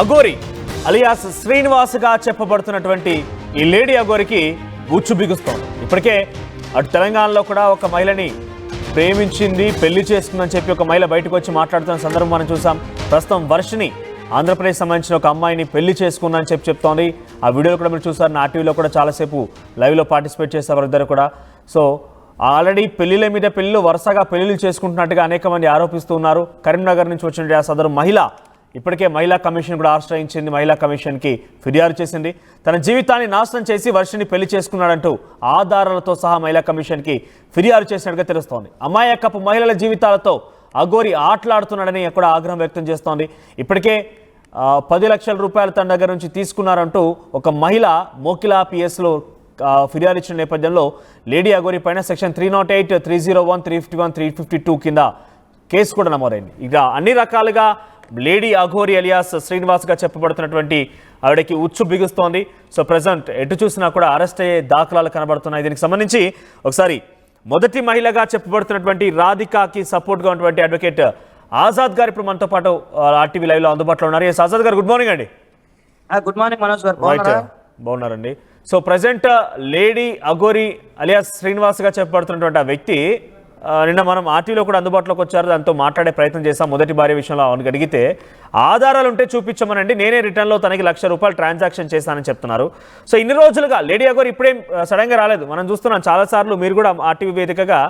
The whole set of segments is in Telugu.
అఘోరి అలియాస్ శ్రీనివాస్గా చెప్పబడుతున్నటువంటి ఈ లేడీ అఘోరికి ఉచ్చు బిగుస్తోంది. ఇప్పటికే అటు తెలంగాణలో కూడా ఒక మహిళని ప్రేమించింది, పెళ్లి చేసుకుందని చెప్పి ఒక మహిళ బయటకు వచ్చి మాట్లాడుతున్న సందర్భం మనం చూసాం. ప్రస్తుతం వర్షిని ఆంధ్రప్రదేశ్ సంబంధించిన ఒక అమ్మాయిని పెళ్లి చేసుకుందని చెప్తోంది. ఆ వీడియోలు కూడా మీరు చూసారు. నా టీవీలో కూడా చాలాసేపు లైవ్లో పార్టిసిపేట్ చేస్తారు వారిద్దరు కూడా. సో ఆల్రెడీ పెళ్లిళ్ళ మీద పెళ్లిళ్ళు వరుసగా పెళ్లిళ్ళు చేసుకుంటున్నట్టుగా అనేక మంది ఆరోపిస్తూ ఉన్నారు. కరీంనగర్ నుంచి వచ్చిన సదరు మహిళ ఇప్పటికే మహిళా కమిషన్ కూడా ఆశ్రయించింది. మహిళా కమిషన్కి ఫిర్యాదు చేసింది. తన జీవితాన్ని నాశనం చేసి వర్షిని పెళ్లి చేసుకున్నాడంటూ ఆధారాలతో సహా మహిళా కమిషన్కి ఫిర్యాదు చేసినట్టుగా తెలుస్తోంది. అమాయకపు మహిళల జీవితాలతో అఘోరి ఆటలాడుతున్నాడని కూడా ఆగ్రహం వ్యక్తం చేస్తోంది. ఇప్పటికే 10 లక్షల రూపాయలు తన దగ్గర నుంచి తీసుకున్నారంటూ ఒక మహిళ మోకిలా పిఎస్లో ఫిర్యాదు ఇచ్చిన నేపథ్యంలో లేడీ అఘోరి పైన సెక్షన్ 308, 301, 351, 352 కింద కేసు కూడా నమోదైంది. ఇక అన్ని రకాలుగా లేడీ అఘోరి అలియాస్ శ్రీనివాస్గా చెప్పబడుతున్నటువంటి ఆవిడకి ఉచ్చు బిగుస్తోంది. సో ప్రజెంట్ ఎటు చూసినా కూడా అరెస్ట్ అయ్యే దాఖలాలు కనబడుతున్నాయి. దీనికి సంబంధించి ఒకసారి మొదటి మహిళగా చెప్పబడుతున్నటువంటి రాధికాకి సపోర్ట్గా ఉన్నటువంటి అడ్వకేట్ ఆజాద్ గారు ఇప్పుడు మనతో పాటు ఆర్టీవీ లైవ్లో అందుబాటులో ఉన్నారు. ఎస్ ఆజాద్ గారు, గుడ్ మార్నింగ్ అండి. గుడ్ మార్నింగ్ మనోజ్ గారు. బాగున్నారండి. So present lady Aghori alias శ్రీనివాస్గా చెప్పబడుతున్నటువంటి ఆ వ్యక్తి నిన్న మనం ఆర్టీలో కూడా అందుబాటులోకి వచ్చారు. దాంతో మాట్లాడే ప్రయత్నం చేశాం. మొదటి భార్య విషయంలో అవును అడిగితే ఆధారాలు ఉంటే చూపించమనండి, నేనే రిటర్న్లో తనకి ₹1,00,000 ట్రాన్సాక్షన్ చేశానని చెప్తున్నారు. సో ఇన్ని రోజులుగా లేడీ అఘోరి ఇప్పుడేం సడన్గా రాలేదు. మనం చూస్తున్నాం చాలాసార్లు మీరు కూడా ఆర్టీవీ వేదికగా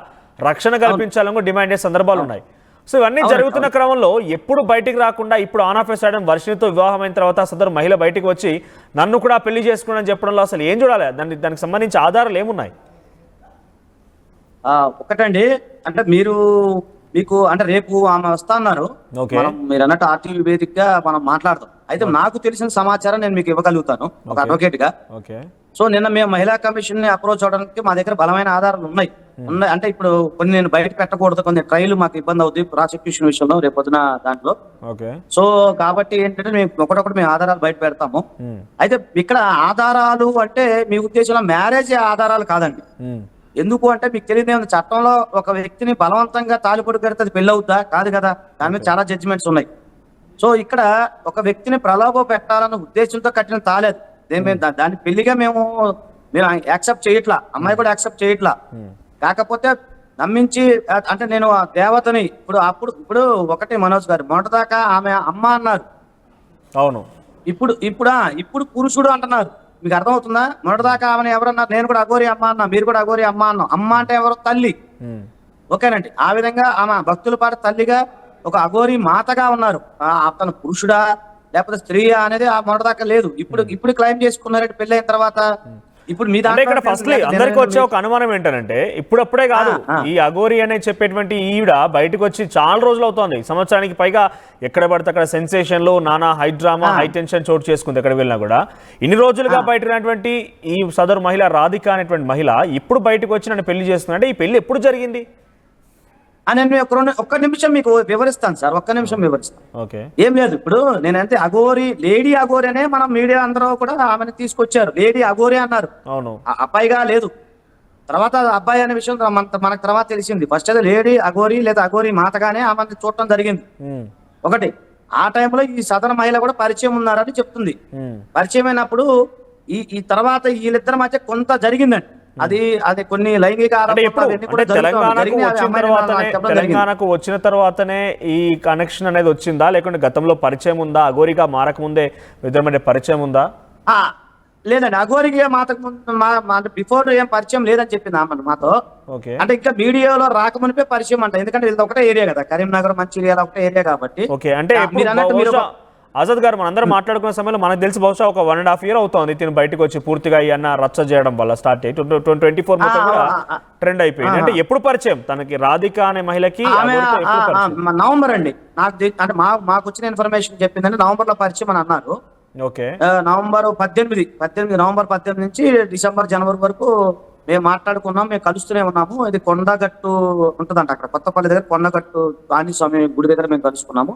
రక్షణ కల్పించాలని కూడా డిమాండ్ చేసే సందర్భాలు ఉన్నాయి. సో ఇవన్నీ జరుగుతున్న క్రమంలో ఎప్పుడు బయటికి రాకుండా ఇప్పుడు ఆన్ ఆఫ్ సడన్ వర్షినితో వివాహం అయిన తర్వాత సదరు మహిళ బయటికి వచ్చి నన్ను కూడా పెళ్లి చేసుకున్నానని చెప్పడంలో అసలు ఏం చూడాలి? దానికి సంబంధించి ఆధారాలు ఏమున్నాయి? ఒకటండి, అంటే మీకు అంటే రేపు ఆమె వస్తా అన్నారు. మీరు అన్నట్టు ఆర్టీవీ వేదికగా మనం మాట్లాడతాం. అయితే నాకు తెలిసిన సమాచారం నేను మీకు ఇవ్వగలుగుతాను ఒక అడ్వకేట్ గా. సో నిన్న మేము మహిళా కమిషన్ ని అప్రోచ్ అవడానికి మా దగ్గర బలమైన ఆధారాలు ఉన్నాయి. అంటే ఇప్పుడు కొన్ని నేను బయట పెట్టకూడదు, కొన్ని ట్రయల్ మాకు ఇబ్బంది అవుతుంది ప్రాసిక్యూషన్ విషయంలో రేపు పొద్దున దాంట్లో. సో కాబట్టి ఏంటంటే మేము ఒకటొకటి మేము ఆధారాలు బయట పెడతాము. అయితే ఇక్కడ ఆధారాలు అంటే మీ ఉద్దేశంలో మ్యారేజ్ ఆధారాలు కాదండి. ఎందుకు అంటే మీకు తెలియదు, చట్టంలో ఒక వ్యక్తిని బలవంతంగా తాలిపొడి కడితే అది పెళ్లి అవుద్దా? కాదు కదా. దాని మీద చాలా జడ్జిమెంట్స్ ఉన్నాయి. సో ఇక్కడ ఒక వ్యక్తిని ప్రలోభ పెట్టాలన్న ఉద్దేశంతో కట్టిన తాలేదు. దాన్ని పెళ్లిగా మేము యాక్సెప్ట్ చేయట్లా, అమ్మాయి కూడా యాక్సెప్ట్ చేయట్లా. కాకపోతే నమ్మించి అంటే నేను ఆ దేవతని ఇప్పుడు ఒకటి మనోజ్ గారు మొదటిదాకా ఆమె అమ్మ అన్నారు. అవును. ఇప్పుడు పురుషుడు అంటున్నారు. మీకు అర్థమవుతుందా? మొదటిదాకా ఆమెను ఎవరన్నారు? నేను కూడా అఘోరి అమ్మ అన్నా, మీరు కూడా అఘోరి అమ్మ అన్నాం. అమ్మ అంటే ఎవరు? తల్లి. ఓకేనండి. ఆ విధంగా ఆమె భక్తుల పాటు తల్లిగా ఒక అఘోరి మాతగా ఉన్నారు. అతను పురుషుడా లేకపోతే స్త్రీయా అనేది ఆ మొదటిదాకా లేదు. ఇప్పుడు క్లైమ్ చేసుకున్నారంటే పెళ్లి అయిన తర్వాత. ఇప్పుడు మీ ఇక్కడ ఫస్ట్లీ అందరికి వచ్చే ఒక అనుమానం ఏంటంటే ఇప్పుడప్పుడే కాదు, ఈ అఘోరి అనే చెప్పేటువంటి ఈవిడ బయటకు వచ్చి చాలా రోజులు అవుతోంది. సంవత్సరానికి పైగా ఎక్కడ పడితే అక్కడ సెన్సేషన్లు, నానా హై డ్రామా, హై టెన్షన్ చోటు చేసుకుంది. ఎక్కడ వెళ్ళినా కూడా ఇన్ని రోజులుగా బయటటువంటి ఈ సదరు మహిళ రాధిక అనేటువంటి మహిళ ఇప్పుడు బయటకు వచ్చి నన్ను పెళ్లి చేస్తుంది అంటే ఈ పెళ్లి ఎప్పుడు జరిగింది నేను ఒక్క నిమిషం మీకు వివరిస్తాను సార్. ఒక్క నిమిషం వివరిస్తాను. ఏం లేదు, ఇప్పుడు నేనంటే అఘోరి, లేడీ అఘోరి అనే మనం మీడియా అందరూ కూడా ఆమెను తీసుకొచ్చారు. లేడీ అఘోరి అన్నారు. అవును. అబ్బాయిగా లేదు. తర్వాత అబ్బాయి అనే విషయం మనకు తర్వాత తెలిసింది. ఫస్ట్ అయితే లేడీ అఘోరి లేదా అఘోరి మాతగానే ఆమెను చూడటం జరిగింది. ఒకటి, ఆ టైంలో ఈ సదన మహిళ కూడా పరిచయం ఉన్నారని చెప్తుంది. పరిచయం అయినప్పుడు ఈ తర్వాత వీళ్ళిద్దరి మధ్య కొంత జరిగిందండి. అది కొన్ని లైంగిక తెలంగాణకు వచ్చిన తర్వాతనే ఈ కనెక్షన్ అనేది వచ్చిందా, లేకుంటే గతంలో పరిచయం ఉందా? అఘోరిగా మారక ముందే ఇద్దరి మధ్య పరిచయం ఉందా? లేదండి, అఘోరిగా మాతకు బిఫోర్ ఏం పరిచయం లేదని చెప్పింది ఆమె మాతో. అంటే ఇంకా మీడియాలో రాకమునిపే పరిచయం అంట. ఎందుకంటే ఇది ఒకటే ఏరియా కదా, కరీంనగర్ మంచిర్యాల ఒకటే ఏరియా కాబట్టి. అంటే ఆజాద్ గారు మనందరం మాట్లాడుకున్న సమయంలో మనకు తెలిసి బహుశా ఒక 1.5 year అవుతోంది తిను బయటకు వచ్చి పూర్తిగా అన్న రచ్చ చేయడం వల్ల స్టార్ట్ అయ్యి 2024 మొత్తం కూడా ట్రెండ్ అయిపోయింది. అంటే ఎప్పుడు పరిచయం తనకి రాధిక అనే మహిళకి? నవంబర్ అండి. అంటే మాకు వచ్చిన ఇన్ఫర్మేషన్ చెప్పిందంటే నవంబర్ లో పరిచయం అని అన్నారు. నవంబర్ 18 నుంచి డిసెంబర్, జనవరి వరకు మేము మాట్లాడుకున్నాం. మేము కలుస్తూనే ఉన్నాము. ఇది కొండగట్టు ఉంటుందంట, అక్కడ కొత్తపల్లి దగ్గర కొండగట్టు ఆంజనేయ స్వామి గుడి దగ్గర మేము కలుసుకున్నాము.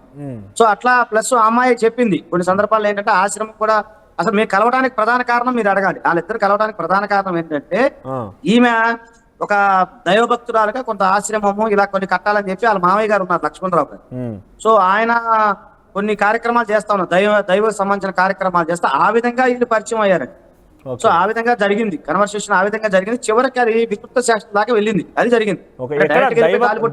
సో అట్లా ప్లస్ అమ్మాయి చెప్పింది కొన్ని సందర్భాల్లో ఏంటంటే ఆశ్రమం కూడా అసలు మేము కలవడానికి ప్రధాన కారణం మీరు అడగాలి. వాళ్ళిద్దరు కలవడానికి ప్రధాన కారణం ఏంటంటే ఈమె ఒక దైవభక్తురాలుగా కొంత ఆశ్రమము ఇలా కొన్ని కట్టాలని చెప్పి వాళ్ళ మామయ్య గారు ఉన్నారు, లక్ష్మణరావు గారు. సో ఆయన కొన్ని కార్యక్రమాలు చేస్తా ఉన్నాం, దైవ సంబంధించిన కార్యక్రమాలు చేస్తా, ఆ విధంగా వీళ్ళు పరిచయం అయ్యారు. సో ఆ విధంగా జరిగింది కన్వర్సేషన్, ఆ విధంగా జరిగింది. చివరికి అది వికృత శాస్త్రం దాకా వెళ్ళింది, అది జరిగింది.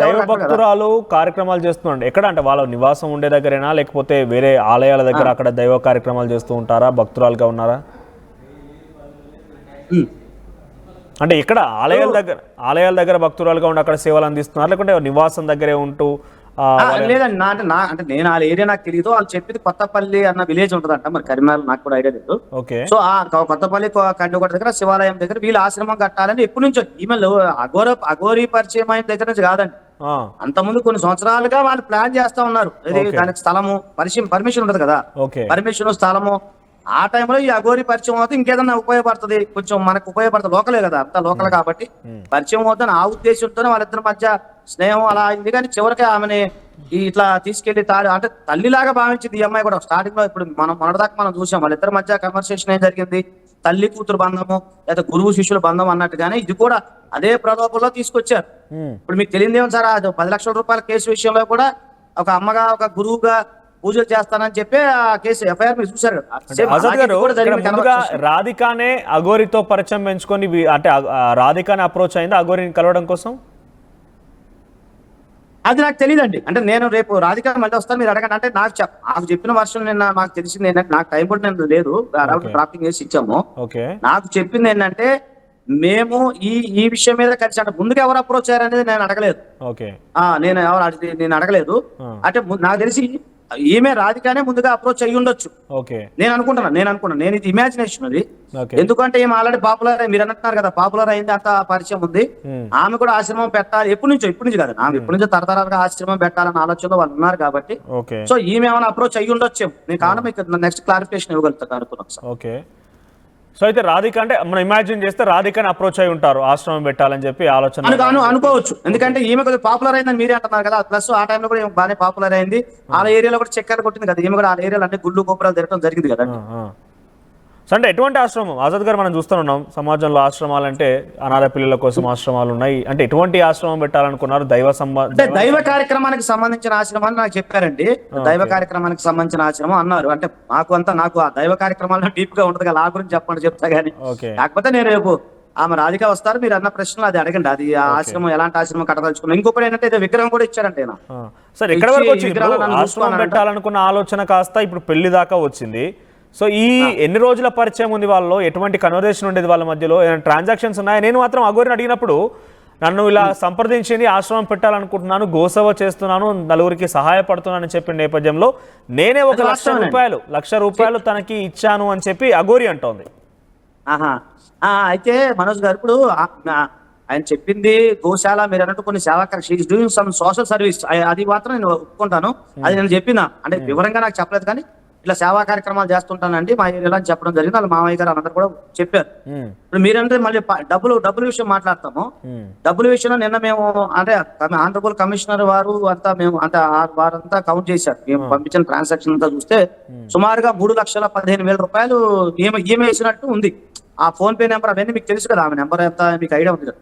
దైవ భక్తురాలు కార్యక్రమాలు చేస్తున్నాండి ఎక్కడ అంటే వాళ్ళ నివాసం ఉండే దగ్గరేనా లేకపోతే వేరే ఆలయాల దగ్గర అక్కడ దైవ కార్యక్రమాలు చేస్తూ ఉంటారా, భక్తురాలుగా ఉన్నారా? అంటే ఇక్కడ ఆలయాల దగ్గర భక్తురాలుగా ఉండి అక్కడ సేవలు అందిస్తున్నారు లేకుంటే నివాసం దగ్గరే ఉంటూ? లేదండి, అంటే నేను ఆ ఏరియా నాకు తెలియదు. వాళ్ళు చెప్పింది కొత్తపల్లి అన్న విలేజ్ ఉంటదంట, మరి కరీంనగర్ నాకు కూడా ఐడియా లేదు. సో ఆ కొత్తపల్లి కండుకోట దగ్గర శివాలయం దగ్గర వీళ్ళు ఆశ్రమం కట్టాలని ఎప్పటి నుంచో ఈమెయిల్ అఘోరీ పరిచయం అయిన దగ్గర నుంచి కాదండి, అంతకుముందు కొన్ని సంవత్సరాలుగా వాళ్ళు ప్లాన్ చేస్తా ఉన్నారు. దానికి స్థలము పర్మిషన్ ఉంటది కదా, పర్మిషన్ స్థలము. ఆ టైంలో ఈ అఘోరీ పరిచయం అవుతుంది, ఇంకేదన్నా ఉపయోగపడుతుంది, కొంచెం మనకు ఉపయోగపడుతుంది, లోకలే కదా, అంతా లోకల్ కాబట్టి పరిచయం అవుతుంది. ఆ ఉద్దేశంతోనే వాళ్ళిద్దరి మధ్య స్నేహం అలా అయింది. కానీ చివరికి ఆమెని ఇట్లా తీసుకెళ్లి అంటే తల్లిలాగా భావించింది ఈ అమ్మాయి కూడా స్టార్టింగ్ లో. ఇప్పుడు మనం మొన్నటిదాకా మనం చూసాం వాళ్ళిద్దరి మధ్య కన్వర్సేషన్ ఏం జరిగింది, తల్లి కూతురు బంధము లేదా గురువు శిష్యుల బంధం అన్నట్టుగానే ఇది కూడా అదే ప్రలోభంలో తీసుకొచ్చారు. ఇప్పుడు మీకు తెలియదేమో సార్, అది 10 లక్షల రూపాయల కేసు విషయంలో కూడా ఒక అమ్మగా ఒక గురువుగా పూజలు చేస్తానని చెప్పి ఆ కేసు ఎఫ్ఐఆర్ మీరు చూసారు. రాధికానే అఘోరితో పరిచయం పెంచుకొని అంటే రాధికానే అప్రోచ్ అయింది అఘోరిని కలవడం కోసం? అది నాకు తెలియదండి. అంటే నేను రేపు రాధిక మళ్ళీ వస్తాను, మీరు అడగండి. అంటే నాకు చెప్పిన వర్షం నిన్న మాకు తెలిసింది ఏంటంటే, నాకు టైం కూడా నేను లేదు, డ్రాఫ్టింగ్ చేసి ఇచ్చాము. నాకు చెప్పింది ఏంటంటే మేము ఈ విషయం మీద కలిసి అంటే ముందుగా ఎవరు అప్రోచ్ అయ్యారు అనేది నేను అడగలేదు. నేను అడగలేదు. అంటే నాకు తెలిసి ఈమె రాధికానే ముందుగా అప్రోచ్ అయ్యి ఉండొచ్చు నేను అనుకుంటున్నాను. నేను ఇది ఇమాజినేషన్ అది. ఎందుకంటే ఈమె ఆల్రెడీ పాపులర్ అయ్యి, మీరు అంటున్నారు కదా పాపులర్ అయింది, అంత పరిచయం ఉంది. ఆమె కూడా ఆశ్రమం పెట్టాలి ఎప్పటి నుంచి కదా, ఆమె ఎప్పటి నుంచో తరతరాలుగా ఆశ్రమం పెట్టాలని ఆలోచనలో వాళ్ళు ఉన్నారు కాబట్టి. సో ఈమె ఏమైనా అప్రోచ్ అయ్యి ఉండొచ్చు. నేను కారణం మీకు నెక్స్ట్ క్లారిఫికేషన్ ఇవ్వగలుగుతాను అనుకున్నాను. సో అయితే రాధిక అంటే మనం ఇమాజిన్ చేస్తే రాధికని అప్రోచ్ అయి ఉంటారు ఆశ్రమం పెట్టాలని చెప్పి ఆలోచన అనుకోవచ్చు. ఎందుకంటే ఈమె కొద్దిగా పాపులర్ అయిందని మీరే అంటున్నారు కదా, ప్లస్ ఆ టైంలో కూడా బాగానే పాపులర్ అయింది. ఆ ఏరియాలో కూడా చక్కెర కొట్టింది కదా ఈమె కూడా, ఆ ఏరియాలో అంటే గుళ్ళు గోపురాలు తిరగడం జరిగింది కదా. సో అంటే ఎటువంటి ఆశ్రమం ఆజాద్ గారు మనం చూస్తున్నాం సమాజంలో ఆశ్రమాలు అంటే అనాథ పిల్లల కోసం ఆశ్రమాలు ఉన్నాయి, అంటే ఎటువంటి ఆశ్రమం పెట్టాలనుకున్నారు? దైవ కార్యక్రమానికి సంబంధించిన ఆశ్రమం అని నాకు చెప్పారండి. దైవ కార్యక్రమానికి సంబంధించిన ఆశ్రమం అన్నారు. అంటే నాకు ఆ దైవ కార్యక్రమాల్లో డీప్ గా ఉంటుంది కదా, ఆ గురించి చెప్తా గానీ. కాకపోతే నేను రేపు ఆమె రాధిక వస్తారు, మీరు అన్న ప్రశ్నలు అది అడగండి. అది ఆ ఆశ్రమం ఎలాంటి ఆశ్రమం కట్టదలుచుకున్నాం. ఇంకొకటి ఏంటంటే విగ్రహం కూడా ఇచ్చారంటే సార్ ఎక్కడ వరకు ఆశ్రమం పెట్టాలనుకున్న ఆలోచన కాస్త ఇప్పుడు పెళ్లి దాకా వచ్చింది. సో ఈ ఎన్ని రోజుల పరిచయం ఉంది వాళ్ళలో, ఎటువంటి కన్వర్సేషన్ ఉండేది వాళ్ళ మధ్యలో, ఏమైనా ట్రాన్సాక్షన్స్ ఉన్నాయా? నేను మాత్రం అఘోరిని అడిగినప్పుడు నన్ను ఇలా సంప్రదించింది, ఆశ్రమం పెట్టాలనుకుంటున్నాను, గోసేవ చేస్తున్నాను, నలుగురికి సహాయపడుతున్నాను అని చెప్పిన నేపథ్యంలో నేనే ₹1,00,000 తనకి ఇచ్చాను అని చెప్పి అఘోరి అంటోంది. అయితే మనోజ్ గారు ఇప్పుడు ఆయన చెప్పింది గోశాల, మీరు అన్నట్టు కొన్ని సేవా డూయింగ్ సమ్ సోషల్ సర్వీస్, అది మాత్రం నేను ఒప్పుకుంటాను. అది నేను చెప్పిన అంటే వివరంగా నాకు చెప్పలేదు, కానీ ఇట్లా సేవా కార్యక్రమాలు చేస్తుంటానండి మా ఏరియాలో చెప్పడం జరిగింది. వాళ్ళ మామయ్య గారు అందరూ కూడా చెప్పారు. ఇప్పుడు మీరంటే మళ్ళీ డబ్బులు విషయం మాట్లాడతాము. డబ్బుల విషయంలో నిన్న మేము అంటే ఆనరబుల్ కమిషనర్ వారు అంతా మేము అంటే వారంతా కౌంట్ చేశారు. మేము పంపించిన ట్రాన్సాక్షన్ అంతా చూస్తే సుమారుగా ₹3,15,000 ఈమె వేసినట్టు ఉంది. ఆ ఫోన్ పే నెంబర్ అవన్నీ మీకు తెలుసు కదా, ఆమె నెంబర్ ఎంత మీకు ఐడియా ఉంది కదా.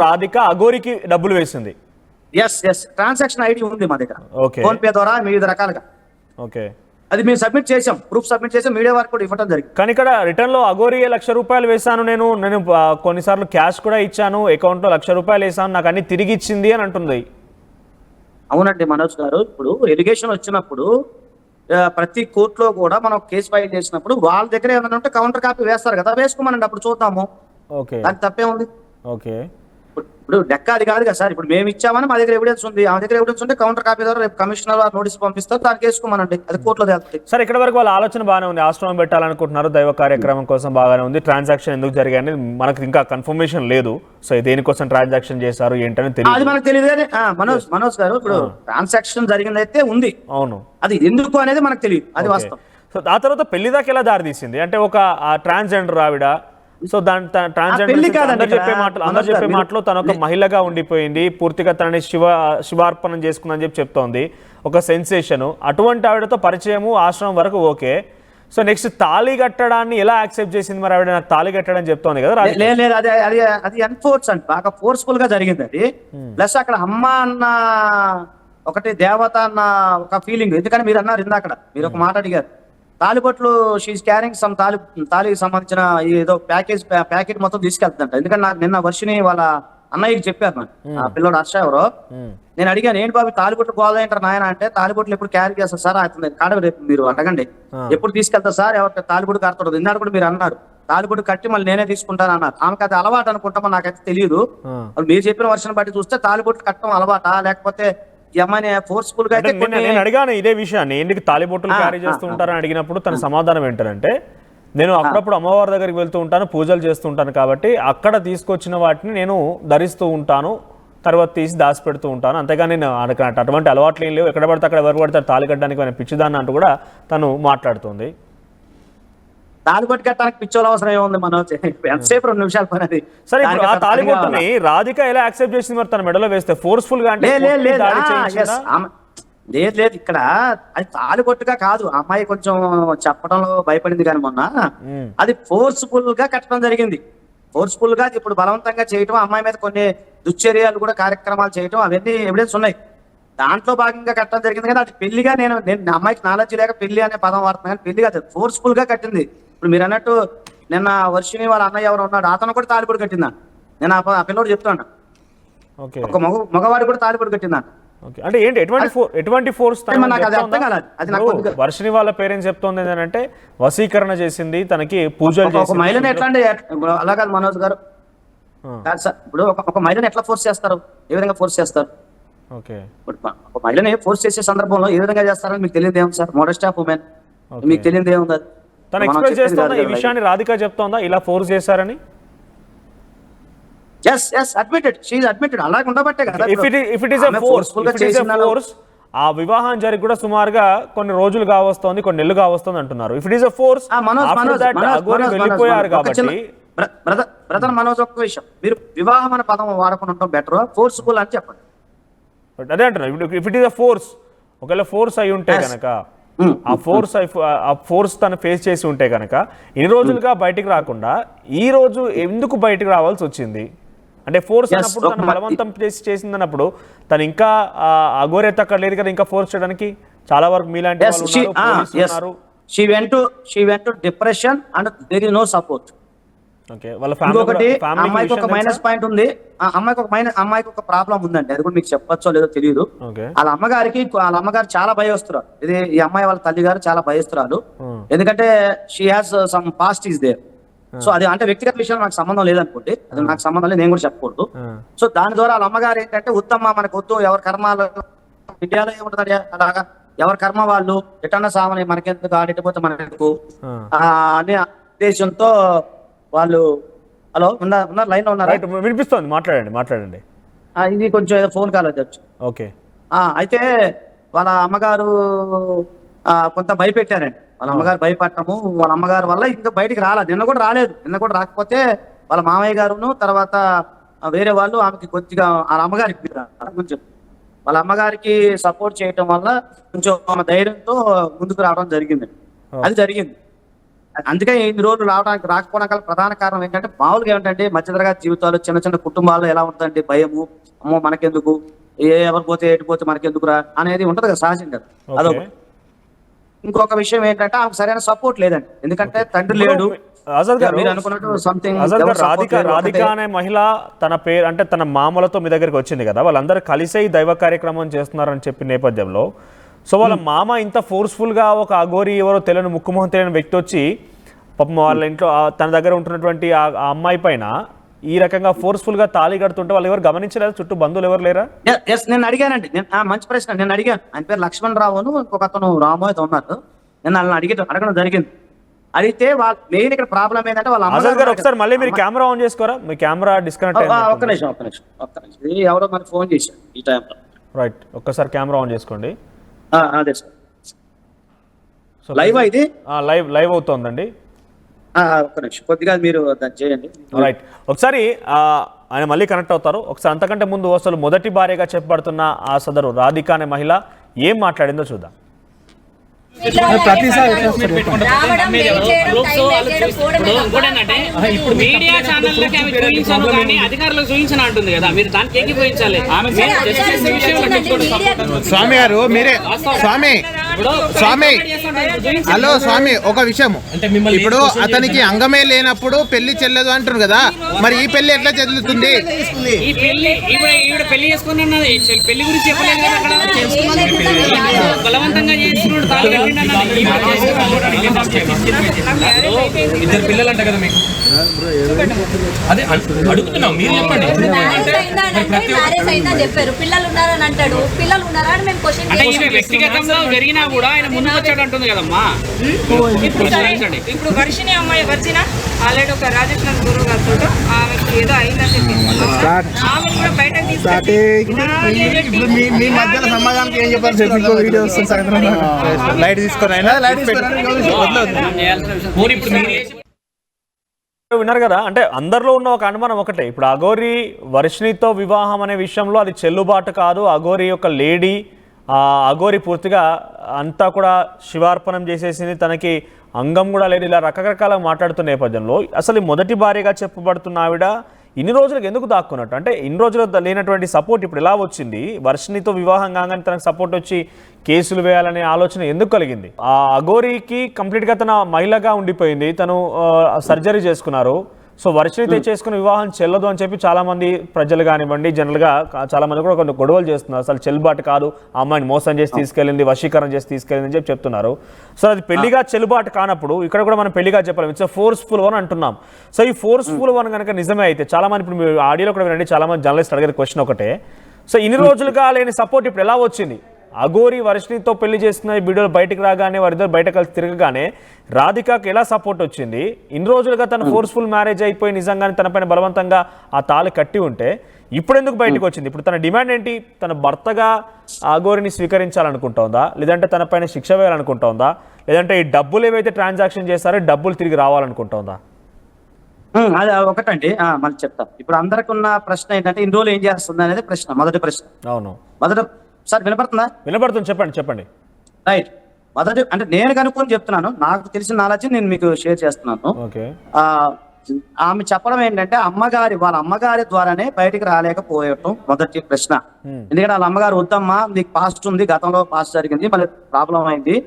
రాధిక అఘోరికి డబ్బులు వేసింది. ఎస్ ట్రాన్సాక్షన్ ఐడి ఉంది మా దగ్గర, ఫోన్ పే ద్వారా వివిధ రకాలుగా. అది మేము సబ్మిట్ చేసాం, ప్రూఫ్ సబ్మిట్ చేసాం, మీడియా వారికి కూడా ఇవ్వడం జరిగింది. కానీ ఇక్కడ రిటర్న్ లో అఘోరి ₹1,00,000 వేసాను, నేను కొన్నిసార్లు క్యాష్ కూడా ఇచ్చాను, అకౌంట్ లో ₹1,00,000 వేసాను, నాకు అన్ని తిరిగి ఇచ్చింది అని అంటుంది. అవునండి మనోజ్ గారు, ఇప్పుడు ఎలిగేషన్ వచ్చినప్పుడు ప్రతి కోర్టులో కూడా మనం కేసు ఫైల్ చేసినప్పుడు వాళ్ళ దగ్గర ఏమైనా ఉంటే కౌంటర్ కాపీ వేస్తారు కదా, వేసుకోమనండి, అప్పుడు చూద్దాము. దానికి తప్పే ఉంది. ఇప్పుడు లెక్క అది కాదు కదా సార్. ఇప్పుడు మేము ఇచ్చామని మా దగ్గర ఎవిడెన్స్ ఉంది, ఆమె దగ్గర ఎవిడెన్స్ ఉంటే కౌంటర్ కాపీ ద్వారా రేపు కమిషనర్ నోటీస్ పంపిస్తారు, దానికి వేసుకోమనండి, అది కోర్టులో తేలుతుంది. సార్ ఇక్కడ వరకు వాళ్ళ ఆలోచన బాగానే ఉంది, ఆశ్రమం పెట్టాలనుకుంటున్నారు, దైవ కార్యక్రమం కోసం బాగానే ఉంది. ట్రాన్సాక్షన్ ఎందుకు జరిగాయని మనకు ఇంకా కన్ఫర్మేషన్ లేదు. సో దేనికోసం ట్రాన్సాక్షన్ చేశారు ఏంటని తెలియదు, అది మనకు తెలియదు. మనోజ్ గారు, ఇప్పుడు ట్రాన్సాక్షన్ జరిగింది అయితే ఉంది, అవును, అది ఎందుకు అనేది మనకు తెలియదు, అది వాస్తవం. సో ఆ తర్వాత పెళ్లి దాకా ఎలా దారి తీసింది అంటే ఒక ట్రాన్స్జెండర్ ఆవిడ, సో దాని ట్రాన్స్జెండర్ అందరు చెప్పే మాటలో తను ఒక మహిళగా ఉండిపోయింది, పూర్తిగా తనని శివార్పణం చేసుకుందని చెప్పి చెప్తోంది, ఒక సెన్సేషన్. అటువంటి ఆవిడతో పరిచయము ఆశ్రమం వరకు ఓకే. సో నెక్స్ట్ తాళి కట్టడాన్ని ఎలా యాక్సెప్ట్ చేసింది మరి ఆవిడ? నాకు తాళి కట్టడం చెప్తోంది కదా. లేదు, అది అన్ఫోర్స్ అంటే బాగా ఫోర్స్ఫుల్ గా జరిగింది అది. ప్లస్ అక్కడ అమ్మ అన్న ఒకటి దేవత అన్న ఒక ఫీలింగ్. ఎందుకంటే మీరు అన్నారు ఇందాక, మీరు ఒక మాట అడిగారు, తాలిబొట్లు షీఈ్ క్యారింగ్ సమ్ తాలికి సంబంధించిన ఏదో ప్యాకెట్ మొత్తం తీసుకెళ్తుందంట. ఎందుకంటే నాకు నిన్న వర్షిని వాళ్ళ అన్నయ్యకి చెప్పారు, నాకు ఆ పిల్లోడు హర్ష ఎవరో. నేను అడిగాను, ఏంటి బాబు తాలిబొట్లు గోదా ఏంటారు నాయన అంటే, తాలిబొట్లు ఎప్పుడు క్యారీ చేస్తారు సార్ అవుతుంది కాడ, రేపు మీరు అడగండి ఎప్పుడు తీసుకెళ్తారు సార్, ఎవరికి తాలిబొట్టు కడతాడు. ఇందాక కూడా మీరు అన్నారు తాలిబొట్టు కట్టి మళ్ళీ నేనే తీసుకుంటాను అన్నారు. ఆమెకు అది అలవాటు అనుకుంటామో నాకైతే తెలియదు. మీరు చెప్పిన వర్షం బట్టి చూస్తే తాలిబొట్లు కట్టడం అలవాటా, లేకపోతే ఈ అమ్మాయిని ఫోర్స్ఫుల్ గా అయితే నేను అడిగాను ఇదే విషయాన్ని, ఎందుకు తాలిబొట్టులు క్యారీ చేస్తూ ఉంటారని అడిగినప్పుడు తన సమాధానం ఏంటంటే, నేను అప్పుడప్పుడు అమ్మవారి దగ్గరికి వెళ్తూ ఉంటాను, పూజలు చేస్తూ ఉంటాను, కాబట్టి అక్కడ తీసుకొచ్చిన వాటిని నేను ధరిస్తూ ఉంటాను, తర్వాత తీసి దాచిపెడుతూ ఉంటాను, అంతేగాని నేను అటువంటి అలవాట్లు ఏం లేవు, ఎక్కడ పడితే అక్కడ ఎవరు పడతారు తాళి కట్టడానికి పిచ్చిదాన్ని అంటూ కూడా తను మాట్లాడుతుంది. తాలిబొట్టు కట్టడానికి పిచ్చోలు అవసరం ఏముంది, మనం ఎంతసేపు 2 నిమిషాలు పని అది. సరే, ఇప్పుడు ఆ తాలిబొట్టుని రాధిక ఎలా యాక్సెప్ట్ చేసింది మరి తన మెడలో వేస్తే? ఫోర్స్ఫుల్ గా అంటే లేదు ఇక్కడ అది తాలిబొట్టుగా కాదు, అమ్మాయి కొంచెం చెప్పడంలో భయపడింది కానీ మొన్న అది ఫోర్స్ఫుల్ గా కట్టడం జరిగింది. ఫోర్స్ఫుల్ గా ఇప్పుడు బలవంతంగా చేయటం, అమ్మాయి మీద కొన్ని దుశ్చర్యలు కూడా కార్యక్రమాలు చేయటం, అవన్నీ ఎవిడెన్స్ ఉన్నాయి. దాంట్లో భాగంగా కట్టడం జరిగింది కదా. అది పెళ్లిగా నేను అమ్మాయికి నాలెడ్జ్ లేక పెళ్లి అనే పదం వాడుతున్నా, కానీ పెళ్లిగా ఫోర్స్ఫుల్ గా కట్టింది. ఇప్పుడు మీరు అన్నట్టు నిన్న వర్షిని వాళ్ళ అన్నయ్య ఎవరు ఉన్నాడు, అతను కూడా తాలిబొట్టు కట్టిందా. నేను ఆ పిల్లోడు చెప్తాను, ఒక మగవాడు కూడా తాలిబొట్టు కట్టిందా. అంటే ఏంటి ఎటువంటి ఫోర్స్? వర్షిని వాళ్ళ పేరెంట్స్ చెప్తోంది ఏంటంటే వశీకరణ చేసింది, తనకి పూజలు ఒక మహిళని ఎట్లా అంటే అలా కాదు మనోజ్ గారు, ఇప్పుడు ఒక మహిళని ఎట్లా ఫోర్స్ చేస్తారు, ఏ విధంగా ఫోర్స్ చేస్తారు? ఒక మహిళని ఫోర్స్ చేసే సందర్భంలో ఏ విధంగా చేస్తారని మీకు తెలియదు ఏం సార్? మోడెస్ట్ ఆఫ్ ఉమెన్, మీకు తెలియదు ఏముంది? తను ఎక్స్ప్రెస్ చేస్తుందా ఈ విషయాన్ని? రాధిక చెప్తోందా ఇలా ఫోర్స్ చేశారని? అడ్మిటెడ్ అలాగే ఉండబట్టే కదా. If it is a force, ఆ వివాహం జరిగి కూడా సుమారుగా కొన్ని రోజులు కావస్తోంది, కొన్ని నెలలు కావస్తోంది అంటున్నారు. If it is a force, వెళ్ళిపోయారు కాబట్టి. బ్రదర్ మనోజ్, ఒక్క విషయం, మీరు వివాహం అనే పదం వాడకుండా ఉండటం బెటర్, ఫోర్స్ఫుల్ అని చెప్పండి. అదే అంటున్నారు, if it is a force, ఒకవేళ ఫోర్స్ అయి ఉంటే కనుక, ఆ ఫోర్స్ తను ఫేస్ చేసి ఉంటే కనుక ఇన్ని రోజులుగా బయటికి రాకుండా ఈ రోజు ఎందుకు బయటికి రావాల్సి వచ్చింది? అంటే ఫోర్స్ అన్నప్పుడు తను బలవంతం చేసింది అన్నప్పుడు తను ఇంకా అఘోరేత అక్కడ లేదు కదా, ఇంకా ఫోర్స్ చేయడానికి చాలా వరకు మీలాంటి వాళ్ళు depression and there is no support. ఇంకొకటి అమ్మాయికి ఒక మైనస్ పాయింట్ ఉంది, అమ్మాయికి ఒక ప్రాబ్లం ఉందండి, అది కూడా మీకు చెప్పచ్చో లేదో తెలియదు. వాళ్ళ అమ్మగారు చాలా భయస్తురాలు. ఈ అమ్మాయి వాళ్ళ తల్లి గారు చాలా భయస్తురాలు, ఎందుకంటే she has some past is there. So అది అంటే వ్యక్తిగత విషయం నాకు సంబంధం లేదనుకోండి, అది నాకు సంబంధం లేదు, నేను కూడా చెప్పకూడదు. సో దాని ద్వారా వాళ్ళ అమ్మగారు ఏంటంటే ఉత్తమ మనకు వద్దు, ఎవరి కర్మాలు ఇండియాలో ఏముంటుంది అలాగా, ఎవరి కర్మ వాళ్ళు ఎటన్నా సామని మనకెందుకు, ఆడిపోతే మనకెందుకు అనే ఉద్దేశంతో వాళ్ళు. హలో, ఉన్నారు లైన్ లో ఉన్నారు? వినిపిస్తుంది, మాట్లాడండి. ఇది కొంచెం ఏదో ఫోన్ కాల్ వచ్చి. ఓకే. అయితే వాళ్ళ అమ్మగారు కొంత భయపెట్టారండి. వాళ్ళ అమ్మగారు భయపడటము, వాళ్ళ అమ్మగారు వల్ల ఇంకా బయటికి రాలేదు. నిన్న కూడా రాకపోతే వాళ్ళ మామయ్య గారును తర్వాత వేరే వాళ్ళు ఆమెకి కొద్దిగా వాళ్ళ అమ్మగారికి కొంచెం వాళ్ళ అమ్మగారికి సపోర్ట్ చేయటం వల్ల కొంచెం ఆమె ధైర్యంతో ముందుకు రావడం జరిగింది. అది జరిగింది. అందుకే ఇన్ని రోజులు రాకపోవడం గల ప్రధాన కారణం ఏంటంటే, మామూలుగా ఏమిటంటే మధ్యతరగతి జీవితాలు, చిన్న చిన్న కుటుంబాల్లో ఎలా ఉంటుందంటే భయము, అమ్మో మనకెందుకు, ఎవరు పోతే ఎటుపోతే మనకెందుకురా అనేది ఉంటది కదా సహజంగా. అదొక. ఇంకొక విషయం ఏంటంటే ఆమెకు సరైన సపోర్ట్ లేదండి, ఎందుకంటే తండ్రి లేడు. రాధిక అనే మహిళ తన పేరు అంటే తన మామలతో మీ దగ్గరికి వచ్చింది కదా, వాళ్ళందరూ కలిసే ఈ దైవ కార్యక్రమం చేస్తున్నారని చెప్పిన నేపథ్యంలో, సో వాళ్ళ మామ ఇంత ఫోర్స్ఫుల్గా ఒక అఘోరి ఎవరో తెలియని ముక్కుమొహం తెలియని వ్యక్తి వచ్చి పాపం వాళ్ళ ఇంట్లో తన దగ్గర ఉంటున్నటువంటి ఆ అమ్మాయి పైన ఈ రకంగా ఫోర్స్ఫుల్గా తాళి కడుతుంటే వాళ్ళు ఎవరు గమనించలేదు? చుట్టూ బంధువులు ఎవరు లేరా? నేను అడిగానండి, మంచి ప్రశ్న. నేను అడిగాను, ఆయన పేరు లక్ష్మణ్ రావును, ఇంకొక అతను రామో అయితే ఉన్నారు. నేను వాళ్ళని అడగడం జరిగింది. అడిగితే మెయిన్ ఇక్కడ ప్రాబ్లం ఏంటంటే వాళ్ళ అమ్మగారు. ఒకసారి మళ్ళీ మీరు కెమెరా ఆన్ చేసుకోరా? మీ కెమెరా డిస్కనెక్ట్ అయ్యింది. ఒక్క నిమిషం. ఎవరో మనకి ఫోన్ చేశారు ఈ టైంలో. రైట్, ఒక్కసారి కెమెరా ఆన్ చేసుకోండి. అదే సార్, లైవ్ ఇది లైవ్ అవుతోందండి. ఒక్క నిమిషం, కొద్దిగా మీరు చేయండి. రైట్, ఒకసారి ఆయన మళ్ళీ కనెక్ట్ అవుతారు. ఒకసారి అంతకంటే ముందు అసలు మొదటి భార్యగా చెప్పబడుతున్న ఆ సదరు రాధిక అనే మహిళ ఏం మాట్లాడిందో చూద్దాం. ఇప్పుడు మీడియా ఛానళ్ళకి ఆమె చూపించాను కానీ అధికారులకు చూపించను అంటుంది కదా, మీరు దానికి ఏకీభవించాలి. స్వామి గారు మీరే స్వామి హలో స్వామి, ఒక విషయం, ఇప్పుడు అతనికి అంగమే లేనప్పుడు పెళ్లి చెల్లదు అంటారు కదా, మరి ఈ పెళ్లి ఎట్లా చెల్లుతుంది? ఈ పెళ్లి ఈవిడ పెళ్లి చేసుకుని పెళ్లి గురించి చెప్పలేదు కదా అక్కడ, బలవంతంగా చేస్తున్నాడు, తాళి కట్టిండు. ఇద్దరు పిల్లలు అంట కదా మీకు, అదే అడుగుతున్నాం, మీరు చెప్పండి. చెప్పారు పిల్లలు ఉన్నారని అంటాడు, పిల్లలు ఉన్నారా అని మేము క్వశ్చన్ అంటే ఈమె వ్యక్తిగతంగా జరిగినా కూడా ఆయన ముందుకు వచ్చాడు అంటుంది కదమ్మా. ఇప్పుడు వర్షిని అమ్మాయి వర్షిన ఆల్రెడీ ఒక రాజేష్ గురువు గారితో ఆమెకు ఏదో అయిందని చెప్పింది, ఆమె కూడా బయటకు తీసుకొచ్చి మీ మధ్యలో సమాధానం ఏం చెప్పారు? వీడియో వస్తుంది సాయంత్రం లైట్ తీసుకొని అయినా విన్నారు కదా, అంటే అందరిలో ఉన్న ఒక అనుమానం ఒకటే, ఇప్పుడు అఘోరి వర్షినితో వివాహం అనే విషయంలో అది చెల్లుబాటు కాదు, అఘోరి యొక్క లేడీ, అఘోరి పూర్తిగా అంతా కూడా శివార్పణం చేసేసింది, తనకి అంగం కూడా లేదు, ఇలా రకరకాల మాట్లాడుతున్న నేపథ్యంలో అసలు మొదటి భార్యగా చెప్పబడుతున్న ఆవిడ ఇన్ని రోజులకు ఎందుకు దాక్కున్నట్టు? అంటే ఇన్ని రోజులు లేనటువంటి సపోర్ట్ ఇప్పుడు ఎలా వచ్చింది? వర్షినితో వివాహం కాగానే తనకు సపోర్ట్ వచ్చి కేసులు వేయాలనే ఆలోచన ఎందుకు కలిగింది? ఆ అఘోరికి కంప్లీట్గా తన మహిళగా ఉండిపోయింది, తను సర్జరీ చేసుకున్నారు. సో వర్షినితో చేసుకున్న వివాహం చెల్లదు అని చెప్పి చాలామంది ప్రజలు కానివ్వండి, జనరల్గా చాలామంది కూడా కొన్ని గొడవలు చేస్తున్నారు. అసలు చెల్లుబాటు కాదు, ఆ అమ్మాయిని మోసం చేసి తీసుకెళ్ళింది, వశీకరణ చేసి తీసుకెళ్ళింది అని చెప్పి చెప్తున్నారు. సో అది పెళ్లిగా చెల్లుబాటు కానప్పుడు ఇక్కడ కూడా మనం పెళ్లిగా చెప్పలేము, ఇట్స్ ఫోర్స్ఫుల్ వన్ అంటున్నాం. సో ఈ ఫోర్స్ఫుల్ వన్ కనుక నిజమే అయితే, చాలామంది ఇప్పుడు మీరు ఆడియోలో కూడా వినండి, చాలామంది జర్నలిస్ట్ అడిగే క్వశ్చన్ ఒకటే, సో ఇన్ని రోజులుగా లేని సపోర్ట్ ఇప్పుడు ఎలా వచ్చింది? అఘోరి వర్షినితో పెళ్లి చేస్తున్న వీడియోలు బయటకు రాగానే వారిద్దరు బయట కలిసి తిరగగానే రాధికకు ఎలా సపోర్ట్ వచ్చింది? ఇన్ని రోజులుగా తన ఫోర్స్ఫుల్ మ్యారేజ్ అయిపోయి నిజంగానే తన పైన బలవంతంగా ఆ తాళి కట్టి ఉంటే ఇప్పుడు ఎందుకు బయటకు వచ్చింది? ఇప్పుడు తన డిమాండ్ ఏంటి? తన భర్తగా అఘోరిని స్వీకరించాలనుకుంటోందా, లేదంటే తన పైన శిక్ష వేయాలనుకుంటోందా, లేదంటే ఈ డబ్బులు ఏవైతే ట్రాన్సాక్షన్ చేస్తారో డబ్బులు తిరిగి రావాలనుకుంటోందా? అది ఒకటండి, మళ్ళీ చెప్తాను. ఇప్పుడు అందరికి ఉన్న ప్రశ్న ఏంటంటే ఇన్ని రోజులు ఏం చేస్తుంది అనేది ప్రశ్న, మొదటి ప్రశ్న. అవును, సార్ వినపడుతుందా? వినపడుతుంది, చెప్పండి. రైట్. మొదటి అంటే నేను కనుక్కొని చెప్తున్నాను, నాకు తెలిసిన నాలెడ్జ్ నేను మీకు షేర్ చేస్తున్నాను. ఆమె చెప్పడం ఏంటంటే వాళ్ళ అమ్మగారి ద్వారానే బయటికి రాలేకపోయటం మొదటి ప్రశ్న. ఎందుకంటే వాళ్ళ అమ్మగారు వద్దమ్మా, నీకు పాస్ట్ ఉంది, గతంలో పాస్ట్ జరిగింది, మళ్ళీ ప్రాబ్లం అయింది,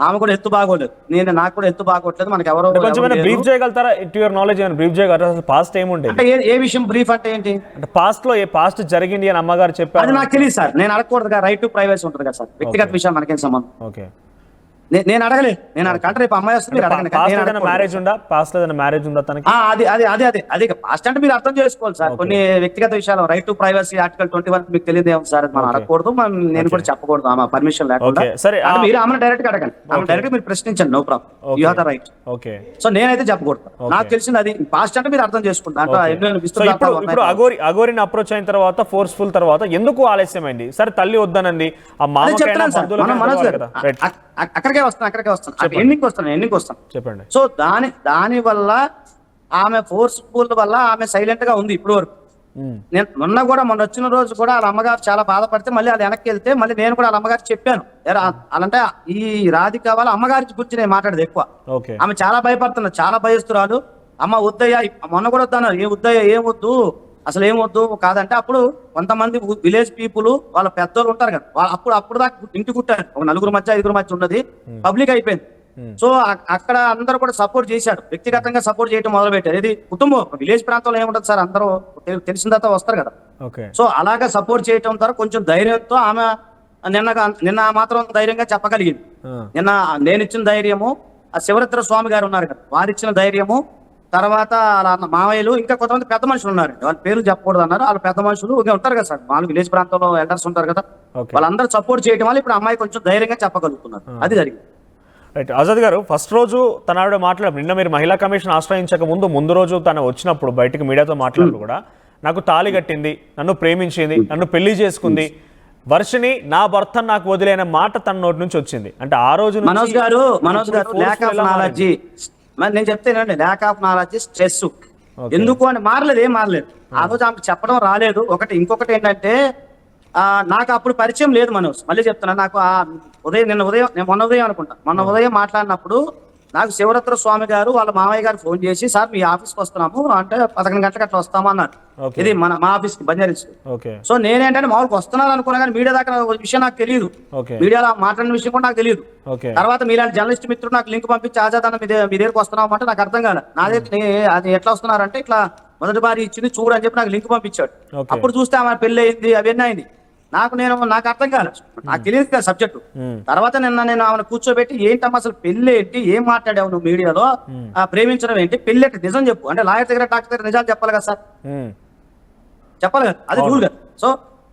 ఆమె కూడా ఎత్తు బాగోలేదు, నాకు కూడా ఎత్తు బాగోట్లేదు, మనకి ఎవరో బ్రీఫ్ చేయగలుగుతారా? టు యువర్ నాలెడ్జ్ బ్రీఫ్ చేయగలరా? పాస్ట్ ఏముండే అంటే ఏ విషయం బ్రీఫ్ అంటే ఏంటి? అంటే పాస్ట్ లో పాస్ట్ జరిగింది అని అమ్మగారు చెప్పారు, అది నాకు తెలియదు సార్, నేను అడగకూడదు కదా, రైట్ టు ప్రైవసీ ఉంటుంది కదా సార్, వ్యక్తిగత విషయం మనకేం సంబంధం. ఓకే, నేను అడగలేదు, నేను అడగంటే రేపు అమ్మాయి వస్తుంది, మ్యారేజ్ ఉందా? పాస్ట్ లో మ్యారేజ్ ఉందా తనకి? అది పాస్ట్ అంటే మీరు అర్థం చేసుకోవాలి సార్, కొన్ని వ్యక్తిగత విషయాలు రైట్ టు ప్రైవసీ ఆర్టికల్ 21 మీకు తెలియదు ఏమో సార్, మనం అడగకూడదు, నేను కూడా చెప్పకూడదు ఆమె పర్మిషన్ లేకుండా. సరే, మీరు ఆమె డైరెక్ట్ గా అడగండి, ఆమె డైరెక్ట్ మీరు ప్రశ్నించండి, no problem, you have the right. Okay, so నేనైతే చెప్పకూడదు, నాకు తెలిసింది అది. పాస్ట్ అంటే మీరు అర్థం చేసుకుంటారు. ఇప్పుడు అఘోరిని అప్రోచ్ అయిన తర్వాత, ఫోర్స్ఫుల్ తర్వాత ఎందుకు ఆలస్యమైంది? సరే తల్లి వద్దనండి, ఆ మామ అక్కడికే వస్తాను, ఎన్నిక వస్తాను చెప్పండి. సో దాని వల్ల ఆమె ఫోర్స్ఫుల్ వల్ల ఆమె సైలెంట్ గా ఉంది ఇప్పుడు వరకు. మొన్న వచ్చిన రోజు కూడా వాళ్ళ అమ్మగారు చాలా బాధపడితే మళ్ళీ అది వెనక్కి వెళ్తే మళ్ళీ నేను కూడా వాళ్ళ అమ్మగారు చెప్పాను, అలాంటే ఈ రాధిక వాళ్ళ అమ్మగారి గురించి నేను మాట్లాడదు ఎక్కువ. ఆమె చాలా భయపడుతున్నారు, చాలా భయస్తురాలు. అమ్మ వద్దయ్యా, మొన్న కూడా వద్దన్నారు, ఏం వద్దు, అసలు ఏం వద్దు కాదంటే అప్పుడు కొంతమంది విలేజ్ పీపుల్ వాళ్ళ పెద్దోళ్ళు ఉంటారు కదా, అప్పుడు దాకా ఇంటి కుట్టారు, ఒక 4-5 మధ్య ఉన్నది, పబ్లిక్ అయిపోయింది. సో అక్కడ అందరూ కూడా సపోర్ట్ చేశాడు, వ్యక్తిగతంగా సపోర్ట్ చేయడం మొదలు పెట్టారు. ఇది కుటుంబం, విలేజ్ ప్రాంతంలో ఏముంటది సార్, అందరూ తెలిసిన తర్వాత వస్తారు కదా. సో అలాగా సపోర్ట్ చేయడం ద్వారా కొంచెం ధైర్యంతో ఆమె నిన్న మాత్రం ధైర్యంగా చెప్పగలిగింది. నిన్న నేను ఇచ్చిన ధైర్యము, ఆ శివరుద్ర స్వామి గారు ఉన్నారు కదా, వారిచ్చిన ధైర్యము, తర్వాత మావయ్యలు, ఇంకా కొంతమంది పెద్ద మనుషులు ఉన్నారు, వాళ్ళ పేర్లు చెప్పకూడదు అన్నారు, వాళ్ళ పెద్ద మనుషులు ఉంటారు కదా సార్, వాళ్ళు విలేజ్ ప్రాంతంలో ఎల్డర్స్ ఉంటారు కదా, వాళ్ళందరూ సపోర్ట్ చేయడం వల్ల ఇప్పుడు అమ్మాయి కొంచెం ధైర్యంగా చెప్పగలుగుతున్నారు, అది జరిగింది. రైట్. ఆజాద్ గారు, ఫస్ట్ రోజు తన ఆవిడ మాట్లాడు, నిన్న మీరు మహిళా కమిషన్ ఆశ్రయించక ముందు రోజు తను వచ్చినప్పుడు బయటకు మీడియాతో మాట్లాడుతూ కూడా నాకు తాళి కట్టింది, నన్ను ప్రేమించింది, నన్ను పెళ్లి చేసుకుంది, వర్షిని నా భర్త నాకు వదిలేన మాట తన నోటి నుంచి వచ్చింది. అంటే ఆ రోజు మనోజ్ గారు ల్యాక్ ఆఫ్ నాలెడ్జీ, నేను చెప్తేనండి, ల్యాక్ ఆఫ్ నాలెడ్జీ, స్ట్రెస్, ఎందుకు అని ఏం మారలేదు. ఆ రోజు ఆమెకు చెప్పడం రాలేదు. ఇంకొకటి ఏంటంటే నాకు అప్పుడు పరిచయం లేదు మనోజ్, మళ్ళీ చెప్తున్నా, నాకు మొన్న ఉదయం అనుకుంటా, మొన్న ఉదయం మాట్లాడినప్పుడు నాకు శివరత్న స్వామి గారు వాళ్ళ మామయ్య గారు ఫోన్ చేసి, సార్ మీ ఆఫీస్కి వస్తున్నాము అంటే 11 గంటలకు అట్లా వస్తాము అన్నారు. ఇది మా ఆఫీస్కి బంజారీస్. సో నేనేంటంటే మామూలుగా వస్తున్నాను అనుకున్నా కానీ మీడియా దాకా విషయం నాకు తెలియదు, మీడియాలో మాట్లాడిన విషయం కూడా నాకు తెలియదు. తర్వాత మీలాంటి జర్నలిస్ట్ మిత్రుడు నాకు లింక్ పంపించి ఆజాద్ అన్న మీ దగ్గరకు వస్తున్నాం అంటే నాకు అర్థం కాదు. నాదే అది ఎట్లా వస్తున్నారంటే ఇట్లా మొదటి బారి ఇచ్చింది చూడు అని చెప్పి నాకు లింక్ పంపించాడు. అప్పుడు చూస్తే ఆమె పెళ్లి అయింది, అవన్నీ అయింది. నాకు అర్థం కాదు, నాకు తెలియదు కదా సబ్జెక్టు. తర్వాత నేను ఆమెను కూర్చోబెట్టి ఏంటమ్మా అసలు పెళ్లి ఏంటి, ఏం మాట్లాడావు నువ్వు మీడియాలో, ప్రేమించడం ఏంటి, పెళ్లి ఏంటి నిజం చెప్పు అంటే లాయర్ దగ్గర డాక్టర్ దగ్గర నిజాలు చెప్పాలి కదా సార్, చెప్పాలి కదా, అది రూల్ కదా. సో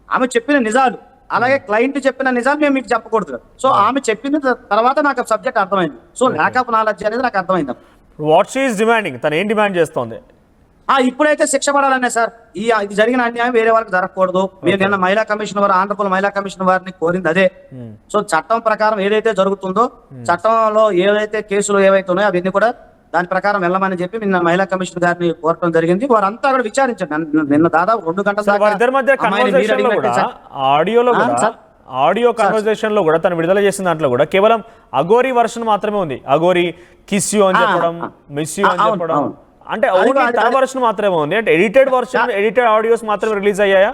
ఆమె చెప్పిన నిజాలు అలాగే క్లయింట్ చెప్పిన నిజాలు మేము మీకు చెప్పకూడదు కదా. సో ఆమె చెప్పిన తర్వాత నాకు సబ్జెక్ట్ అర్థమైంది. సో ల్యాక్ ఆఫ్ నాలెడ్జ్ అనేది నాకు అర్థమైంది. వాట్ షీ ఈస్ డిమాండింగ్, తను ఏం డిమాండ్ చేస్తోంది? ఇప్పుడైతే శిక్ష పడాలనే సార్, ఇది జరిగిన అన్యాయం వేరే వాళ్ళకి జరగకూడదు. మేము నిన్న మహిళా కమిషన్ వారు, ఆంధ్రప్రదేశ్ మహిళా కమిషన్ వారిని కోరింది అదే. సో చట్టం ప్రకారం ఏదైతే జరుగుతుందో, చట్టంలో ఏదైతే కేసులు ఏవైతే ఉన్నాయో అవన్నీ కూడా దాని ప్రకారం వెళ్ళమని చెప్పి నిన్న మహిళా కమిషన్ గారిని కోరటం జరిగింది. వారంతా కూడా విచారించారు. నిన్న దాదాపు 2 గంటల ఆడియో కన్వర్సేషన్ లో కూడా తను విడుదల చేసిన దాంట్లో కూడా కేవలం అఘోరి వర్షన్ మాత్రమే ఉంది. అఘోరి కిస్ యూ అని చెప్పడం, మిస్ యూ అని చెప్పడం, అంటే తన వర్షన్ మాత్రమే ఉంది. అంటే ఎడిటెడ్ వర్షన్, ఎడిటెడ్ ఆడియోస్ మాత్రమే రిలీజ్ అయ్యాయా?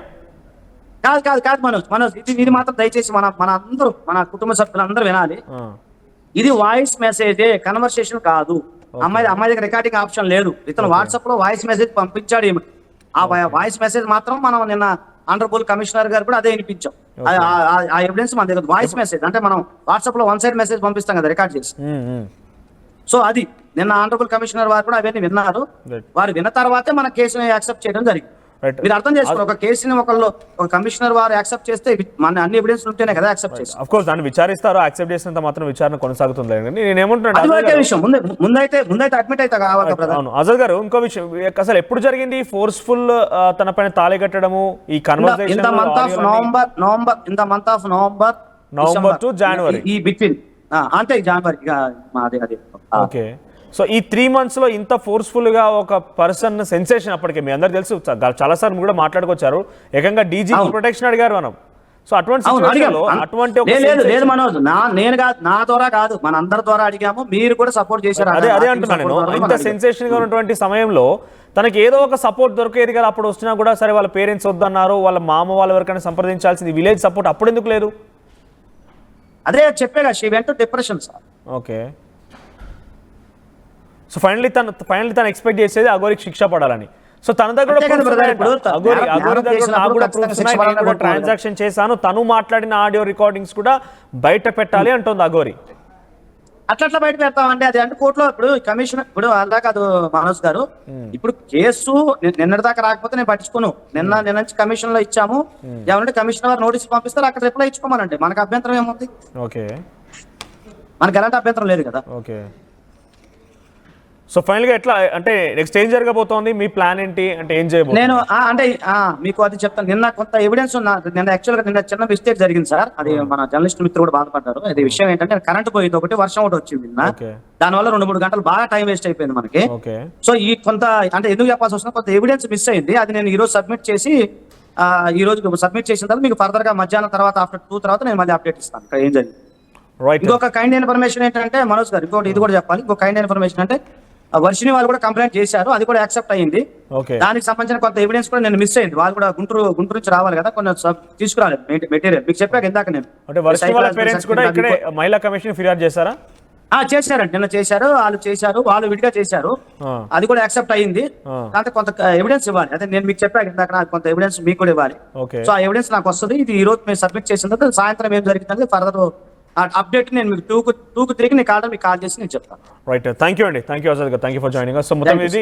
కాదు మనోజ్ ఇది మాత్రం దయచేసి మన కుటుంబ సభ్యులందరూ వినాలి. ఇది వాయిస్ మెసేజే, కన్వర్సేషన్ కాదు. అమ్మాయి దగ్గర రికార్డింగ్ ఆప్షన్ లేదు. ఇతను వాట్సాప్ లో వాయిస్ మెసేజ్ పంపించాడు. ఆ వాయిస్ మెసేజ్ మాత్రం మనం నిన్న ఆనరబుల్ కమిషనర్ గారు కూడా అదే వినిపించాం. ఆ ఎవిడెన్స్ మన దగ్గర వాయిస్ మెసేజ్ అంటే మనం వాట్సాప్ లో 1 సైడ్ మెసేజ్ పంపిస్తాం కదా రికార్డ్ చేసి. సో అది నిన్న ఆనరబుల్ కమిషనర్ వారు కూడా అవన్నీ విన్నారు. వారు విన్న తర్వాతే మన కేసుని యాక్సెప్ట్ చేయడం జరిగింది. మీరు అర్థం చేసుకోండి, ఒక కేసుని ఒక కమిషనర్ వారు యాక్సెప్ట్ చేస్తే మన అన్ని ఎవిడెన్స్ ఉంటేనే కదా యాక్సెప్ట్ చేస్తారు. ఆఫ్ కోర్స్ దాన్ని విచారిస్తారు, యాక్సెప్ట్ చేసినంత మాత్రం విచారణ కొనసాగుతుంది. నేను ఏమంటున్నాను, ముందైతే అడ్మిట్ అయితే కావాలి బ్రదర్. అవును అజర్ గారు, ఇంకో విషయం, అసలు ఎప్పుడు జరిగింది ఫోర్స్ఫుల్ తన పైన తాళి కట్టడము? ఈ conversation in the month of November to January, ఈ బిట్వీన్ అంటే జనవరి. ఓకే, సో ఈ 3 months లో ఇంత ఫోర్స్ఫుల్ గా ఒక పర్సన్ సెన్సేషన్, అప్పటికే మీ అందరు తెలుసు, చాలా సార్లు కూడా మాట్లాడుకొచ్చారు, ఏకంగా డీజీపీ ప్రొటెక్షన్ అడిగారు మనం. సో అటువంటి లేదు మనోజ్, నేను కాదు, నా ద్వారా కాదు, మన అందరి ద్వారా అడిగాము, మీరు కూడా సపోర్ట్ చేశారు. అదే అంటున్నాను నేను, ఇంత సెన్సేషన్ గా ఉన్నటువంటి సమయంలో తనకి ఏదో ఒక సపోర్ట్ దొరికేది కదా. అప్పుడు వచ్చినా కూడా సరే వాళ్ళ పేరెంట్స్ వద్దన్నారు, వాళ్ళ మామ వాళ్ళ వరకైనా సంప్రదించాల్సింది, విలేజ్ సపోర్ట్ అప్పుడు ఎందుకు లేదు? అదే చెప్పేగా, she went to depression sir. Okay, so finally తను ఎక్స్పెక్ట్ చేసేది అఘోరికి శిక్ష పడాలని. సో తన దగ్గర ట్రాన్సాక్షన్ చేశాను, తను మాట్లాడిన ఆడియో రికార్డింగ్స్ కూడా బయట పెట్టాలి అంటుంది అఘోరి. అట్లా బయట పెడతామంటే అది అంటే కోర్టులో ఇప్పుడు కమిషన్, ఇప్పుడు అలా కాదు మనోజ్ గారు, ఇప్పుడు కేసు నిన్నటి దాకా రాకపోతే నేను పట్టించుకోను. నిన్న నుంచి కమిషన్ లో ఇచ్చాము, ఏమంటే కమిషనర్ నోటీస్ పంపిస్తారు, అక్కడ రిప్లై ఇచ్చుకోమనండి, మనకు అభ్యంతరం ఏముంది? ఓకే, మనకి ఎలాంటి అభ్యంతరం లేదు కదా. ఓకే, సో ఫైనల్ గా ఎట్లా అంటే నెక్స్ట్ ఏం జరగబోతోంది, మీ ప్లాన్ ఏంటి, అంటే ఏం చేయబోతుంది? నేను అంటే మీకు అది చెప్తాను. నిన్న కొంత ఎవిడెన్స్ నిన్న యాక్చువల్గా నిన్న చిన్న మిస్టేక్ జరిగింది సార్. అది మన జర్నలిస్ట్ మిత్రులు కూడా బాధపడ్డారు. అది విషయం ఏంటంటే కరెంట్ పోయింది ఒకటి, వర్షం ఒకటి వచ్చింది నిన్న, దానివల్ల 2-3 గంటలు బాగా టైం వేస్ట్ అయిపోయింది మనకి. సో ఈ కొంత అంటే ఎందుకు చెప్పాల్సి వస్తుంది, కొంత ఎవిడెన్స్ మిస్ అయింది. అది నేను ఈ రోజు సబ్మిట్ చేసి ఈ రోజు సబ్మిట్ చేసిన తర్వాత మీకు ఫర్దర్ గా మధ్యాహ్నం తర్వాత ఆఫ్టర్ 2 తర్వాత నేను మళ్ళీ అప్డేట్ ఇస్తాను ఇక్కడ ఏం జరిగింది. ఇంకొక కైండ్ ఇన్ఫర్మేషన్ ఏంటంటే మనోజ్ గారు, ఇంకోటి ఇది కూడా చెప్పాలి. ఇంకొక కైండ్ ఇన్ఫర్మేషన్ అంటే వర్షిని వాళ్ళు కూడా కంప్లైంట్ చేశారు, అది కూడా యాక్సెప్ట్ అయ్యింది. దానికి సంబంధించిన కొంత ఎవిడెన్స్ కూడా నేను మిస్ అయింది. వాళ్ళు కూడా గుంటూరు నుంచి రావాలి కదా, కొన్ని తీసుకురాలేదు మెటీరియల్. మీకు చెప్పాక ఇందాక నేను మహిళా కమిషన్ ఫిర్యాదు చేశారా? చేశారండి, నిన్న చేశారు, వాళ్ళు విడిగా చేశారు, అది కూడా యాక్సెప్ట్ అయ్యింది. అంటే కొంత ఎవిడెన్స్ ఇవ్వాలి, అదే నేను మీకు చెప్పాక ఇందాక, నాకు కొంత ఎవిడెన్స్ మీకు కూడా ఇవ్వాలి. సో ఆ ఎవిడెన్స్ నాకు వస్తుంది. ఇది ఈ రోజు మేము సబ్మిట్ చేసిన తర్వాత సాయంత్రం ఏం జరుగుతుంది ఫర్దర్ అప్డేట్ నేను మీకు 2-3కి మీకు కాల్ చేసి నేను చెప్తాను. రైట్, థ్యాంక్ యూ అండి, థ్యాంక్ యూ అజర్ గారు, thank you for joining us. So మొత్తం ఇది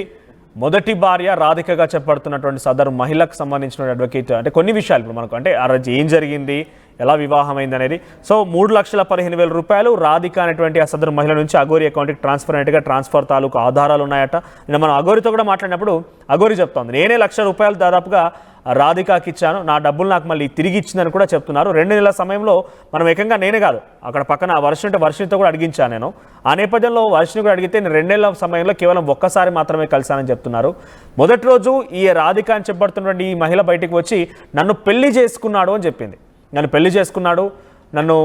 మొదటి భార్య రాధికగా చెప్పబడుతున్నటువంటి సదరు మహిళకు సంబంధించిన అడ్వకేట్ అంటే కొన్ని విషయాలు ఇప్పుడు మనకు అంటే ఆ రోజు ఏం జరిగింది, ఎలా వివాహమైంది అనేది. సో 3,15,000 రూపాయలు రాధిక అనేటువంటి ఆ సదరు మహిళ నుంచి అఘోరి అకౌంట్కి ట్రాన్స్ఫర్ అయినట్టుగా ట్రాన్స్ఫర్ తాలూకు ఆధారాలు ఉన్నాయట. నేను మనం అఘోరితో కూడా మాట్లాడినప్పుడు అఘోరి చెప్తోంది, నేనే ₹1,00,000 దాదాపుగా రాధికాకి ఇచ్చాను, నా డబ్బులు నాకు మళ్ళీ తిరిగి ఇచ్చిందని కూడా చెప్తున్నారు. 2 నెలల సమయంలో మనం ఏకంగా నేనే కాదు, అక్కడ పక్కన వర్షినితో కూడా అడిగించాను నేను. ఆ నేపథ్యంలో వర్షిని కూడా అడిగితే నేను 2 నెలల సమయంలో కేవలం ఒక్కసారి మాత్రమే కలిశానని చెప్తున్నారు. మొదటి రోజు ఈ రాధిక అని చెప్పబడుతున్నటువంటి ఈ మహిళ బయటికి వచ్చి నన్ను పెళ్లి చేసుకున్నాడు అని చెప్పింది. నన్ను పెళ్లి చేసుకున్నాడు, నన్ను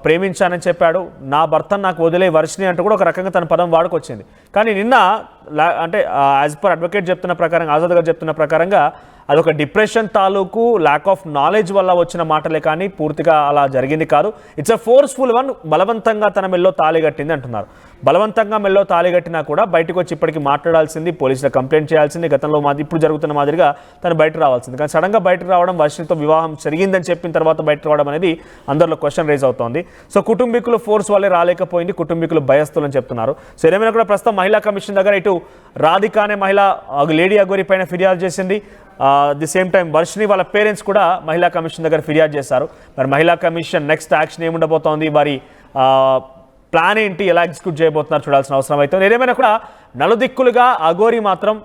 ప్రేమించానని చెప్పాడు, నా భర్తను నాకు వదిలే వర్షిని అంటూ కూడా ఒక రకంగా తన పదం వాడుకొచ్చింది. కానీ నిన్న అంటే యాజ్ పర్ అడ్వకేట్ చెప్తున్న ప్రకారంగా, ఆజాద్ గారు చెప్తున్న ప్రకారంగా అదొక డిప్రెషన్ తాలూకు ల్యాక్ ఆఫ్ నాలెడ్జ్ వల్ల వచ్చిన మాటలే కానీ పూర్తిగా అలా జరిగింది కాదు. It's a forceful one. బలవంతంగా తన మెల్లో తాళి కట్టింది అంటున్నారు. బలవంతంగా మెల్లో తాళి కట్టినా కూడా బయటకు వచ్చి ఇప్పటికీ మాట్లాడాల్సింది, పోలీసులకు కంప్లైంట్ చేయాల్సింది, గతంలో ఇప్పుడు జరుగుతున్న మాదిరిగా తను బయట రావాల్సింది. కానీ సడన్గా బయటకు రావడం, వర్షినితో వివాహం జరిగిందని చెప్పిన తర్వాత బయట రావడం అనేది అందరిలో క్వశ్చన్ రేజ్ అవుతోంది. సో కుటుంబీకులు ఫోర్స్ వల్లే రాలేకపోయింది, కుటుంబీకులు భయస్తులని చెప్తున్నారు. సో ఏమైనా కూడా ప్రస్తుతం మహిళా కమిషన్ దగ్గర ఇటు రాధిక అనే మహిళ లేడీ అగోరి పైన ఫిర్యాదు చేసింది. ది సేమ్ టైం వర్షిని వాళ్ళ పేరెంట్స్ కూడా మహిళా కమిషన్ దగ్గర ఫిర్యాదు చేశారు. మరి మహిళా కమిషన్ నెక్స్ట్ యాక్షన్ ఏముండబోతోంది, వారి ప్లాన్ ఏంటి, ఎలా ఎగ్జిక్యూట్ చేయబోతున్నారు చూడాల్సిన అవసరం అయితే. ఏదేమైనా కూడా నలుదిక్కులుగా అఘోరి మాత్రం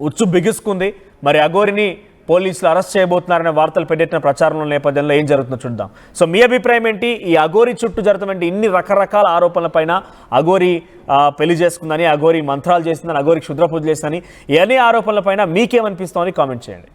ఉచ్చు బిగుసుకుంది. మరి అఘోరిని పోలీసులు అరెస్ట్ చేయబోతున్నారనే వార్తలు పెట్టిన ప్రచారంలో నేపథ్యంలో ఏం జరుగుతుందో చూద్దాం. సో మీ అభిప్రాయం ఏంటి? ఈ అఘోరి చుట్టూ జరుగుతున్న ఇన్ని రకరకాల ఆరోపణలపైన, అఘోరి పెళ్లి చేసుకుందని, అఘోరి మంత్రాలు చేసిందని, అఘోరి క్షుద్ర పూజలు చేసిందని, ఎన్ని ఆరోపణలపైన మీకేమనిపిస్తోంది కామెంట్ చేయండి.